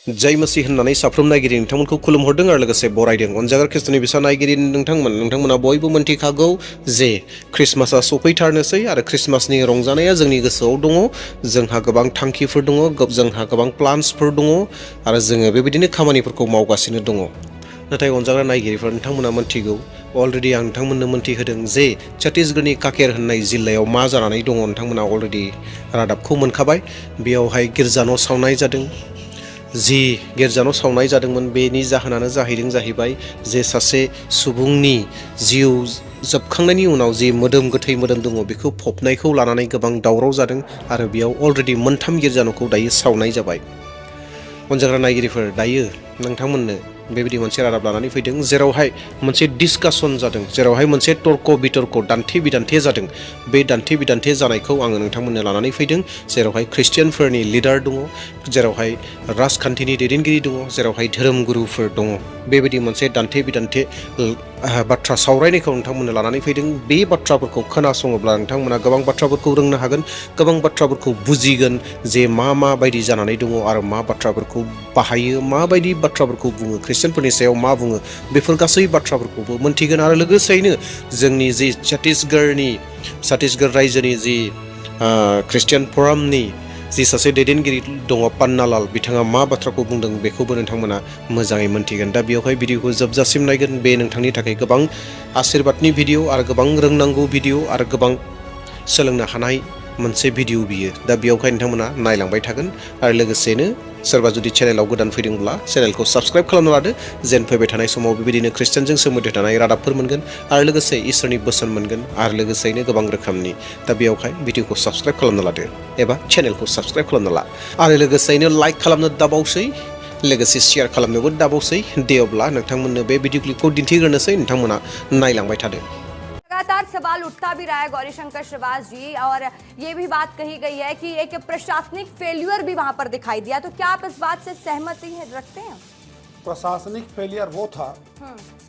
जय मसीह होननानै साफ्रोम नायगिरि नोंथांमोनखौ खुलुमहरदों आरो लोगोसे बरायदों। अनजागार खृष्टनि बिसा नायगिरि नोंथांमोना बयबो मोनथिखागौ जे ख्रिस्टमासआ सफैथारनोसै आरो ख्रिस्टमासनि रंजानाया जोंनि गोसोआव दङ। जोंहा गोबां थांखिफोर दङ, जोंहा गोबां प्लान्सफोर दङ आरो जोङो बेबायदिनो खामानिफोरखौ मावगासिनो दङ। नाथाय अनजाग्रा नायगिरिफोर नोंथांमोना मोनथिगौ, अलरेडि आं नोंथांमोननो मोनथिहोदों जे छत्तीसगढ़नि काकेर होननाय जिल्लायाव मा जानानै दङ। नोंथांमोना अलरेडि रादाबखौ मोनखाबाय। बेयावहाय गिर्जा न' सावनाय जादों। जि गिर्जा न' सावनाय जादोंमोन बेनि जाहोनानो जाहैबाय जे सासे सुबुंनि जिउ जोबखांनायनि उनाव जि गोथै मोदोम दङ बेखौ फबनायखौ लानानै गोबां दावराव जादों आरो बेयाव अलरेडि 3 गिर्जा न'खौ दायो सावनाय जाबाय। अनजाग्रा नायगिरिफोर, दायो नोंथांमोननो बेबायदि मोनसे रादाब लानानै फैदों जेरावहाय मोनसे डिसकासन जादों, जेरावहाय मोनसे तर्क बितर्क दान्थे बिदान्थे जादों। बे दान्थे बिदान्थे जानायखौ आङो नोंथांमोननो लानानै फैदों, जेरावहाय ख्रिस्टियानफोरनि लिडार दङ, जेरावहाय राजखान्थिनि दैदेनगिरि दङ, जेरावहाय धोरोम गुरुफोर दङ। बेबायदि मोनसे दान्थे बिदान्थे बाथ्रा सावरायनायखौ नोंथांमोननो लानानै फैदों। बे बाथ्राफोरखौ खोनासङोब्ला नोंथांमोना गोबां बाथ्राफोरखौ रोंनो हागोन, गोबां बाथ्राफोरखौ बुजिगोन जे माबायदि जानानै दङ आरो मा बाथ्राफोरखौ बाहायो, माबायदि बाथ्राफोरखौ बुङो, ख्रिस्टियानफोरनि सायाव मा बुङो, बेफोर गासै बाथ्राफोरखौबो मोनथिगोन। आरो लोगोसेयैनो जोंनि जि छत्तीसगढ़ रायजोनि जि ख्रिस्टियान फरामनि जि सासे दैदेनगिरि दङ पान्नालाल, बिथाङा मा बाथ्राखौ बुंदों बेखौबो नोंथांमोना मोजाङै मोनथिगोन। दा बेवहाय भिडिअखौ जोबजासिम नायगोन। बे नोंथांनि थाखाय गोबां आशीर्बादनि भिडिअ आरो गोबां रोंनांगौ भिडिअ आरो गोबां सोलोंनो हानाय मोनसे भिडिअ बियो। दा बेयावहाय नोंथांमोना नायलांबाय थागोन आरो लोगोसेनो सोरबा जुदि चेनेलाव गोदान फैदोंब्ला चेनेलखौ साबस्क्राइब खालामना लादो, जेन फैबाय थानाय समाव बेबायदिनो ख्रिस्टियानजों सोमोन्दो थानाय रादाबफोर मोनगोन आरो लोगोसे इसोरनि बोसोन मोनगोन आरो लोगोसेयैनो गोबां रोखोमनि। दा बेयावहाय भिडिअखौ साबस्क्राइब खालामना लादो एबा चेनेलखौ साबस्क्राइब खालामना ला आरो लोगोसेयैनो लाइक खालामनो दाबावसै, लोगोसे शेयार खालामनोबो दाबावसै। दे अब्ला नोंथांमोननो बे भिडिअ क्लिपखौ दिन्थिग्रोनोसै, नोंथांमोना नायलांबाय थादो। लगातार सवाल उठता भी रहा है गौरीशंकर श्रीवास जी, और ये भी बात कही गई है कि एक प्रशासनिक फेल्यूर भी वहां पर दिखाई दिया, तो क्या आप इस बात से सहमति रखते हैं? प्रशासनिक फेलियर वो था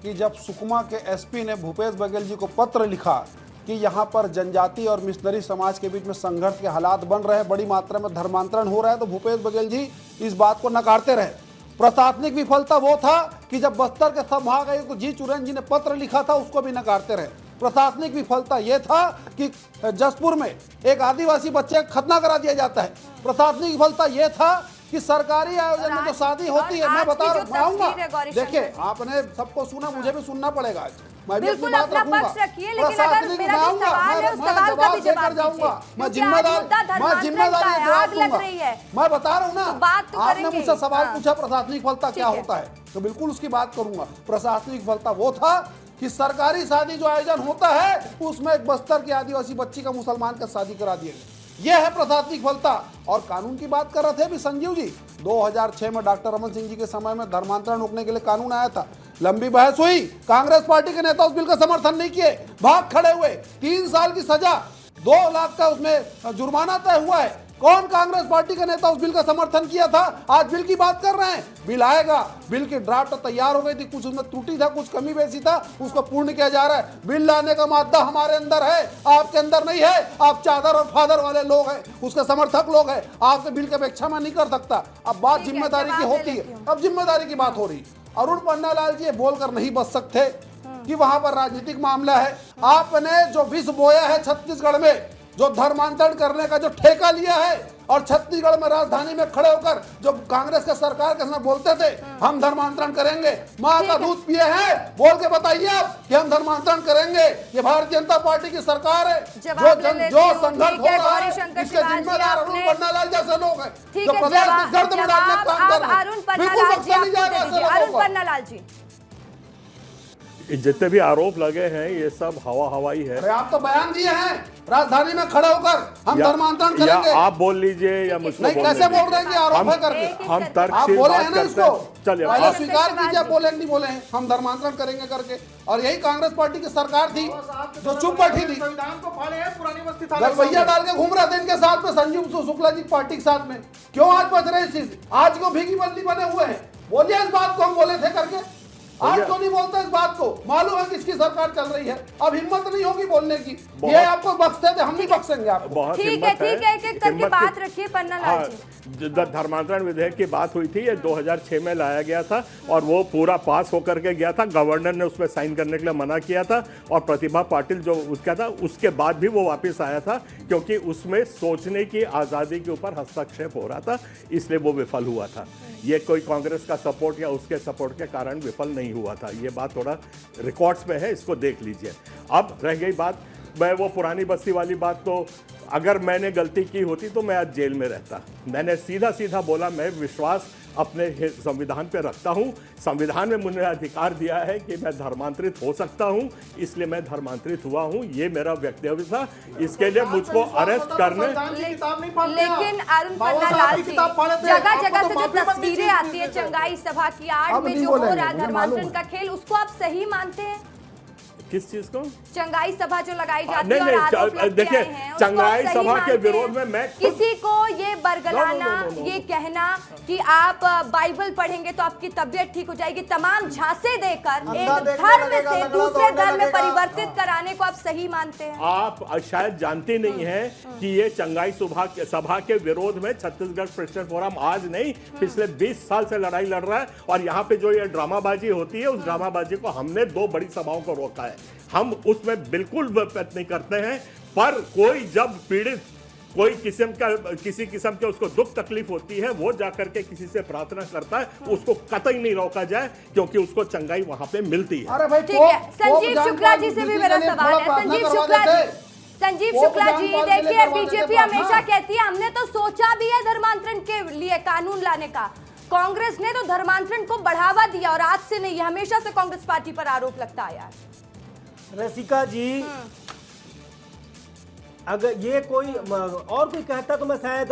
कि जब सुकमा के एसपी ने भूपेश बघेल जी को पत्र लिखा कि यहाँ पर जनजाति और मिशनरी समाज के बीच में संघर्ष के हालात बन रहे हैं, बड़ी मात्रा में धर्मांतरण हो रहा है, तो भूपेश बघेल जी इस बात को नकारते रहे। प्रशासनिक विफलता वो था कि जब बस्तर के संभाग आयुक्त जी चुरन जी ने पत्र लिखा था, उसको भी नकारते रहे। प्रशासनिक विफलता यह था कि जसपुर में एक आदिवासी बच्चे का खतना करा दिया जाता है। प्रशासनिक विफलता यह था कि सरकारी आयोजन में जो शादी होती है, मैं बता रहा हूँ, देखिए आपने सबको सुना, मुझे भी सुनना पड़ेगा आज, मैं भी अपनी बात रखूंगा। प्रशासनिक मैं आऊंगा, मैं जवाब देकर जाऊंगा, मैं जिम्मेदारी जवाब दूंगा। मैं बता रहा हूँ ना, आपने मुझसे सवाल पूछा प्रशासनिक विफलता क्या होता है, तो बिल्कुल उसकी बात करूंगा। प्रशासनिक विफलता वो था कि सरकारी शादी जो आयोजन होता है उसमें एक बस्तर की आदिवासी बच्ची का मुसलमान का शादी करा दिया गया, यह है प्रशासनिक विफलता। और कानून की बात कर रहे थे भी संजीव जी, 2006 में डॉक्टर रमन सिंह जी के समय में धर्मांतरण रोकने के लिए कानून आया था, लंबी बहस हुई, कांग्रेस पार्टी के नेता उस बिल का समर्थन नहीं किए, भाग खड़े हुए, 3 साल की सजा, 2 लाख का उसमें जुर्माना तय हुआ है। कौन कांग्रेस पार्टी के नेता उस बिल का समर्थन किया था? आज बिल की बात कर रहे हैं। बिल आएगा, बिल की ड्राफ्ट तैयार हो गई थी, कुछ उसमें त्रुटि था, कुछ कमी बेसी था, उसको पूर्ण किया जा रहा है। बिल लाने का मादा हमारे अंदर है, आपके अंदर नहीं है। आप चादर और फादर वाले लोग हैं, उसके समर्थक लोग हैं, आपके बिल की अपेक्षा मैं नहीं कर सकता। अब बात जिम्मेदारी की होती है, अब जिम्मेदारी की बात हो रही। अरुण पन्नालाल जी बोल कर नहीं बच सकते कि वहां पर राजनीतिक मामला है। आपने जो विष बोया है छत्तीसगढ़ में, जो धर्मांतरण करने का जो ठेका लिया है, और छत्तीसगढ़ में राजधानी में खड़े होकर जो कांग्रेस के सरकार के समय बोलते थे हम धर्मांतरण करेंगे, माँ का दूध पिए हैं, बोल के बताइए आप कि हम धर्मांतरण करेंगे। ये भारतीय जनता पार्टी की सरकार है। जो संघर्ष हो रहा है इसके जिम्मेदार अरुण पन्नालाल जैसे लोग हैं, जो प्रदेश में गर्द में डालने का काम कर रहे हैं। बिल्कुल बख्शा नहीं जाएगा ऐसे लोगों को। जितने भी आरोप लगे हैं ये सब हवाई है। अरे आप तो बयान दिए हैं राजधानी में खड़े होकर हम धर्मांतरण करेंगे। आप बोल लीजिए या मुझको नहीं, कैसे बोल रहे हैं कि आरोप है करके? हम आप बोले हैं ना इसको, चलिए पहले स्वीकार कीजिए, बोले नहीं बोले हैं हम धर्मांतरण करेंगे करके। और यही कांग्रेस पार्टी की सरकार थी जो चुप बैठी थी, गलबैया डाल के घूम रहे थे इनके साथ में, संजीव शुक्ला जी पार्टी के साथ में। क्यों आज बच रहे इस चीज? आज को भीगी बल्ली बने हुए हैं। बोलिए इस बात को हम बोले थे करके। आज तो नहीं बोलते इस बात को, मालूम है किसकी सरकार चल रही है, अब हिम्मत नहीं होगी बोलने की। ये आपको बख्शते थे, हम नहीं बख्शेंगे आपको। बहुत ठीक है, हिम्मत ठीक है, एक एक करके हिम्मत बात की- रखिए पन्ना लाल हाँ, जी। धर्मांतरण विधेयक की बात हुई थी, ये 2006 में लाया गया था और वो पूरा पास होकर के गया था। गवर्नर ने उसमें साइन करने के लिए मना किया था और प्रतिभा पाटिल जो उसका था उसके बाद भी वो वापस आया था, क्योंकि उसमें सोचने की आज़ादी के ऊपर हस्तक्षेप हो रहा था, इसलिए वो विफल हुआ था। ये कोई कांग्रेस का सपोर्ट या उसके सपोर्ट के कारण विफल नहीं हुआ था। ये बात थोड़ा रिकॉर्ड्स में है, इसको देख लीजिए। अब रह गई बात, मैं वो पुरानी बस्ती वाली बात, तो अगर मैंने गलती की होती तो मैं आज जेल में रहता। मैंने सीधा सीधा बोला, मैं विश्वास अपने संविधान पे रखता हूँ। संविधान ने मुझे अधिकार दिया है कि मैं धर्मांतरित हो सकता हूँ, इसलिए मैं धर्मांतरित हुआ हूँ। ये मेरा वक्तव्य था। इसके लिए मुझको अरेस्ट करने, लेकिन अरुण पन्ना लाल जी, जगह जगह से जो तस्वीरें आती है चंगाई सभा की आड़ में जो हो रहा है धर्मांतरण का खेल, उसको आप सही मानते हैं? किस चीज को? चंगाई सभा जो लगाई जाती है नहीं, और आरोप लगते देखिए, आए हैं, उसको आप चंगाई सही सभा के मानते विरोध हैं? में मैं खुद- किसी को ये बरगलाना, No. ये कहना कि आप बाइबल पढ़ेंगे तो आपकी तबीयत ठीक हो जाएगी, तमाम झांसे देकर एक धर्म से दूसरे धर्म में परिवर्तित कराने को आप सही मानते हैं? आप शायद जानते नहीं हैं कि ये चंगाई सभा के विरोध में छत्तीसगढ़ क्रिश्चियन फोरम आज नहीं, पिछले 20 साल से लड़ाई लड़ रहा है। और यहाँ पे जो ये ड्रामाबाजी होती है, उस ड्रामाबाजी को हमने 2 बड़ी सभाओं को रोका है। हम उसमें बिल्कुल प्रयत्न नहीं करते हैं, पर कोई जब पीड़ित, कोई किसी किस्म के उसको दुख तकलीफ होती है, वो जाकर के किसी से प्रार्थना करता है, उसको कतई नहीं रोका जाए, क्योंकि उसको चंगाई वहां पे मिलती है। अरे भाई ठीक है, संजीव शुक्ला जी से भी मेरा सवाल है। संजीव शुक्ला जी, देखिए बीजेपी हमेशा कहती है हमने तो सोचा भी है धर्मांतरण के लिए कानून लाने का, कांग्रेस ने तो धर्मांतरण को बढ़ावा दिया और आज से नहीं, हमेशा से कांग्रेस पार्टी पर आरोप लगता आया है। रसिका जी, अगर ये कोई और कोई कहता तो मैं शायद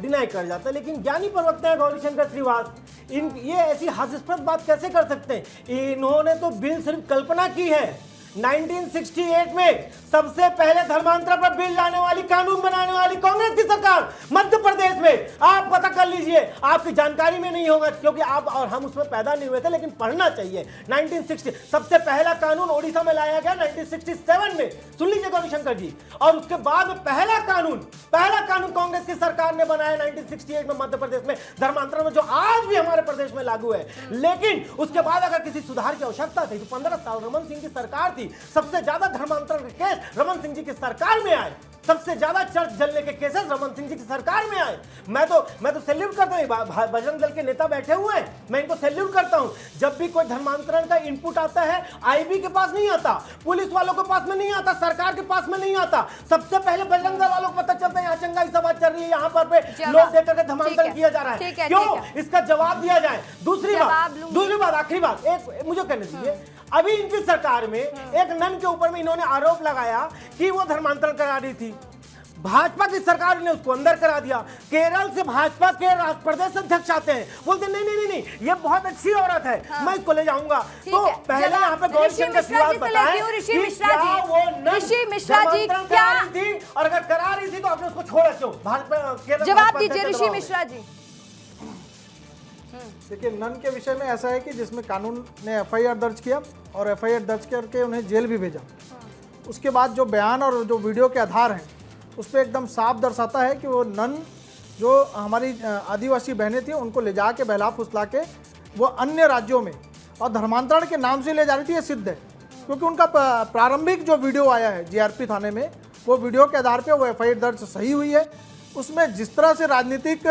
डिनाई कर जाता, लेकिन ज्ञानी प्रवक्ता है गौरीशंकर श्रीवास, ये ऐसी हास्यास्पद बात कैसे कर सकते हैं? इन्होंने तो बिल सिर्फ कल्पना की है। 1968 में सबसे पहले धर्मांतरण पर बिल लाने वाली, कानून बनाने वाली कांग्रेस की सरकार मध्य प्रदेश में। आप पता कर लीजिए, आपकी जानकारी में नहीं होगा क्योंकि आप और हम उसमें पैदा नहीं हुए थे, लेकिन पढ़ना चाहिए। 1960 सबसे पहला कानून ओडिशा में लाया गया 1967 में, सुन लीजिए गौरीशंकर जी। और उसके बाद में पहला कानून कांग्रेस की सरकार ने बनाया 1968 में मध्य प्रदेश में धर्मांतरण में, जो आज भी हमारे प्रदेश में लागू है। लेकिन उसके बाद अगर किसी सुधार की आवश्यकता थी तो 15 साल रमन सिंह की सरकार थी। सबसे ज्यादा धर्मांतरण के केस रमन सिंह जी की सरकार में आए, सबसे ज्यादा चर्च जलने के केसेस रमन सिंह जी की सरकार में आए। मैं तो सैल्यूट करता हूं, बजरंग दल के नेता बैठे हुए हैं, मैं इनको सैल्यूट करता हूं। जब भी कोई धर्मांतरण का इनपुट आता है, आईबी के पास नहीं आता, पुलिस वालों के पास में नहीं आता, सरकार के पास में नहीं आता, सबसे पहले बजरंग दल वालों को पता चलता है यहाँ चंगाई सभा चल रही है, यहाँ पर लोग देकर के धर्मांतरण किया जा रहा है। क्यों? इसका जवाब दिया जाए। दूसरी बात, आखिरी बात, एक मुझे कहने दीजिए, अभी इनकी सरकार में एक नन के ऊपर में इन्होंने आरोप लगाया कि वो धर्मांतरण करा रही थी। भाजपा की सरकार ने उसको अंदर करा दिया। केरल से भाजपा के प्रदेश अध्यक्ष आते हैं, बोलते नहीं, ये बहुत अच्छी औरत है, मैं इसको ले जाऊंगा। तो पहले यहाँ पे गौरीशंकर श्रीवास बताएं ऋषि मिश्रा जी क्या थी, और अगर करा रही थी तो आपने उसको छोड़ा क्यों? भाजपा जवाब दीजिए ऋषि मिश्रा जी। देखिए, नन के विषय में ऐसा है कि जिसमें कानून ने एफआईआर दर्ज किया और एफआईआर दर्ज करके उन्हें जेल भी भेजा। उसके बाद जो बयान और जो वीडियो के आधार हैं उस पर एकदम साफ दर्शाता है कि वो नन जो हमारी आदिवासी बहनें थी उनको ले जा के बहला फुसला के वो अन्य राज्यों में और धर्मांतरण के नाम से ले जा रही थी। ये सिद्ध है क्योंकि उनका प्रारंभिक जो वीडियो आया है जीआरपी थाने में, वो वीडियो के आधार पे वो एफआईआर दर्ज सही हुई है। उसमें जिस तरह से राजनीतिक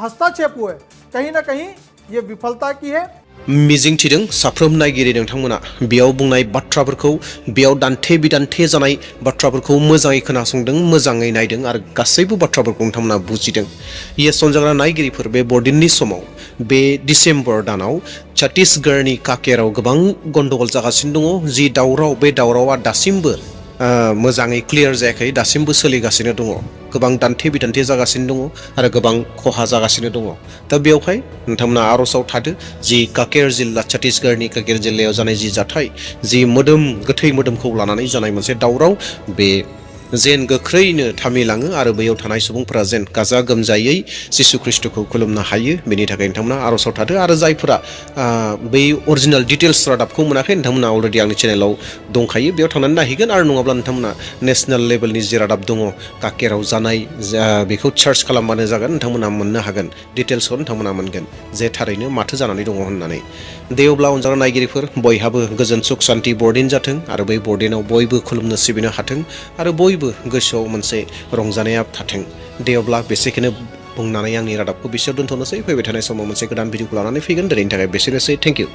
हस्तक्षेप हुआ है, कहीं ना कहीं ये विफलता की है। मिजिंथिदों साफ्रोम नायगिरि नोंथांमोना बेयाव बुंनाय बाथ्राफोरखौ, बेयाव दान्थे बिदान्थे जानाय बाथ्राफोरखौ मोजाङै खोनासंदों, मोजाङै नायदों आरो गासैबो बाथ्राफोरखौ नोंथांमोना बुजिदों। ये सनजाग्रा नायगिरिफोर बे बरदिननि समाव बे डिसेम्बर दानाव छत्तीसगढ़नि काकेराव गोबां गन्डगल जागासिनो दङ। जि दावराव, बे दावरावा दासिमबो मोजाङै क्लियार जायाखै, दासिमबो सोलिगासिनो दङ। गोबां दान्थे बिदान्थे जागासिनो दङ आरो गोबां खहा जागासिनो दङ। दा बेवहाय नोंथांमोना आर'जआव थादो जि काकेर जिल्ला, छत्तीसगढ़नि काकेर जिल्लायाव जानाय जि जाथाय, जि मोदोम गोथै मोदोमखौ लानानै जानाय मोनसे दावराव, बे जेन गोख्रैनो थामिलाङो आरो बैयाव थानाय सुबुंफोरा जेन गाजा गोमजायै जिसु ख्रिस्ट'खौ खुलुमनो हायो बेनि थाखाय नोंथांमोना आर'जाव थादो आरो जायफोरा बै अरिजिनेल डिटेल्स रादाबखौ मोनाखै नोंथांमोना अलरेडि आंनि चेनेलाव दंखायो बेयाव थांनानै नायहैगोन आरो नङाब्ला नोंथांमोना नेसनेल लेभेलनि जि रादाब दङ काकेराव जानाय बेखौ सार्च खालामबानो जागोन नोंथांमोना मोननो हागोन डिटेल्सखौ नोंथांमोना मोनगोन जे थारैनो माथो जानानै दङ होननानै दे अब्ला अनजाग्रा नायगिरिफोर बयहाबो गोजोन सुख सान्ति बरदिन जाथों आरो बै बरदिनाव बयबो खुलुमनो सिबिनो हाथों आरो बयबो गोसोआव मोनसे रंजानाया थाथों दे अब्ला बेसेखौनो बुंनानै आंनि रादाबखौ बिसोर दोनथ'नोसै फैबाय थानाय समाव मोनसे गोदान भिडिअखौ लानानै फैगोन दिनैनि थाखाय बेसेनोसै थेंक इउ